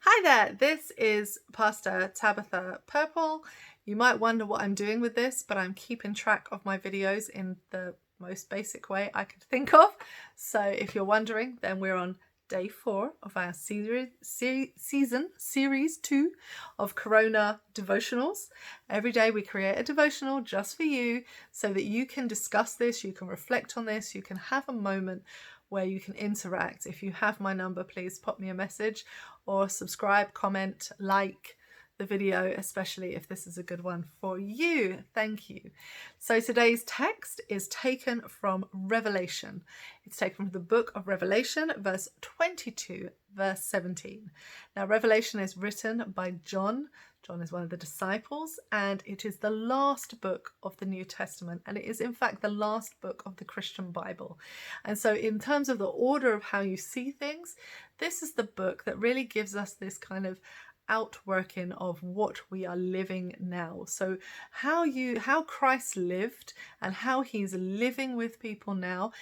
Hi there, this is Pastor Tabitha Purple. You might wonder what I'm doing with this, but I'm keeping track of my videos in the most basic way I could think of. So if you're wondering, then we're on day 4 of our series 2 of Corona devotionals. Every day we create a devotional just for you so that you can discuss this, you can reflect on this, you can have a moment where you can interact. If you have my number, please pop me a message or subscribe, comment, like the video, especially if this is a good one for you. Thank you. So today's text is taken from Revelation. It's taken from the book of Revelation, verse 22, verse 17. Now, Revelation is written by John. John is one of the disciples, and it is the last book of the New Testament, and it is in fact the last book of the Christian Bible. And so in terms of the order of how you see things, this is the book that really gives us this kind of outworking of what we are living now. So how Christ lived and how he's living with people now.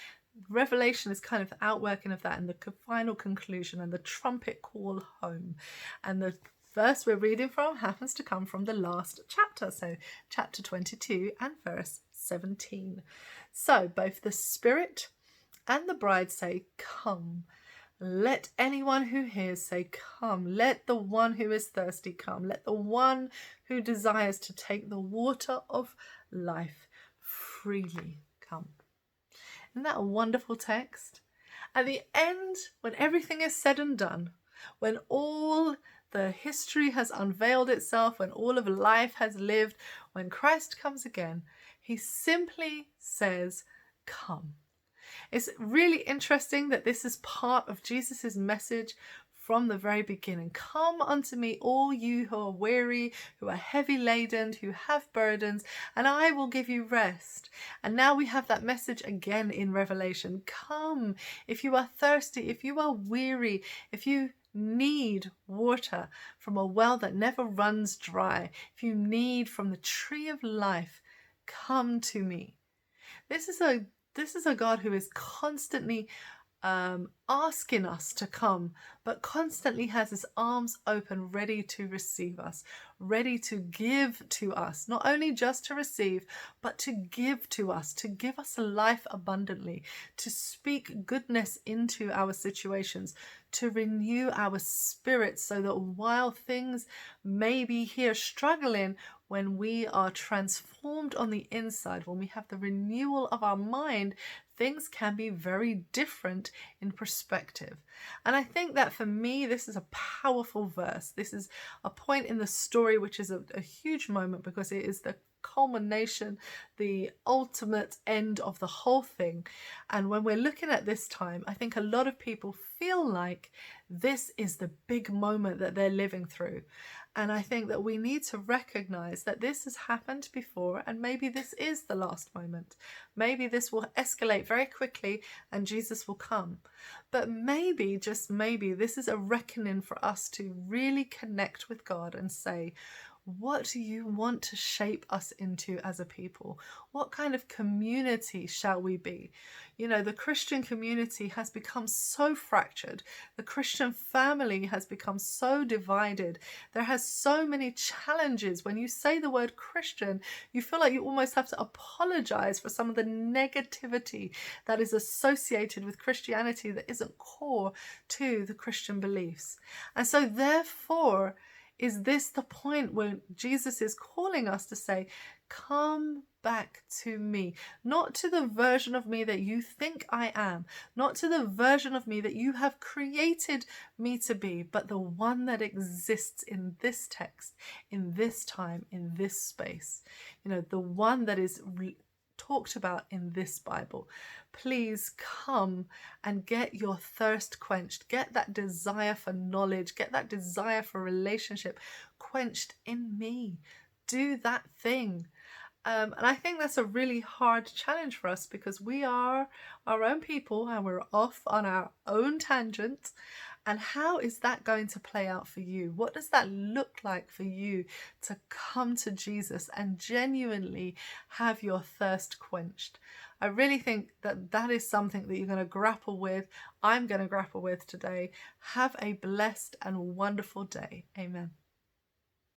Revelation is kind of the outworking of that and the final conclusion and the trumpet call home. And the verse we're reading from happens to come from the last chapter, so chapter 22 and verse 17. So both the Spirit and the bride say, "Come." Let anyone who hears say, "Come." Let the one who is thirsty come. Let the one who desires to take the water of life freely come. Isn't that a wonderful text? At the end, when everything is said and done, when all the history has unveiled itself, when all of life has lived, when Christ comes again, he simply says, "Come." It's really interesting that this is part of Jesus's message from the very beginning. "Come unto me, all you who are weary, who are heavy laden, who have burdens, and I will give you rest." And now we have that message again in Revelation. Come, if you are thirsty, if you are weary, if you need water from a well that never runs dry, if you need from the tree of life, come to me. This is a God who is constantly asking us to come, but constantly has his arms open, ready to receive us, ready to give to us, not only just to receive, but to give us a life abundantly, to speak goodness into our situations, to renew our spirits so that while things may be here struggling, when we are transformed on the inside, when we have the renewal of our mind, things can be very different in perspective. And I think that for me, this is a powerful verse. This is a point in the story which is a huge moment because it is the culmination, the ultimate end of the whole thing. And when we're looking at this time, I think a lot of people feel like this is the big moment that they're living through. And I think that we need to recognize that this has happened before, and maybe this is the last moment. Maybe this will escalate very quickly and Jesus will come. But maybe, just maybe, this is a reckoning for us to really connect with God and say, what do you want to shape us into as a people? What kind of community shall we be? You know, the Christian community has become so fractured. The Christian family has become so divided. There has so many challenges. When you say the word Christian, you feel like you almost have to apologize for some of the negativity that is associated with Christianity that isn't core to the Christian beliefs. And so therefore, is this the point where Jesus is calling us to say, "Come back to me," not to the version of me that you think I am, not to the version of me that you have created me to be, but the one that exists in this text, in this time, in this space. You know, the one that is talked about in this Bible. Please come and get your thirst quenched. Get that desire for knowledge. Get that desire for relationship quenched in me. Do that thing. And I think that's a really hard challenge for us because we are our own people and we're off on our own tangent. And how is that going to play out for you? What does that look like for you to come to Jesus and genuinely have your thirst quenched? I really think that that is something that you're going to grapple with. I'm going to grapple with today. Have a blessed and wonderful day. Amen.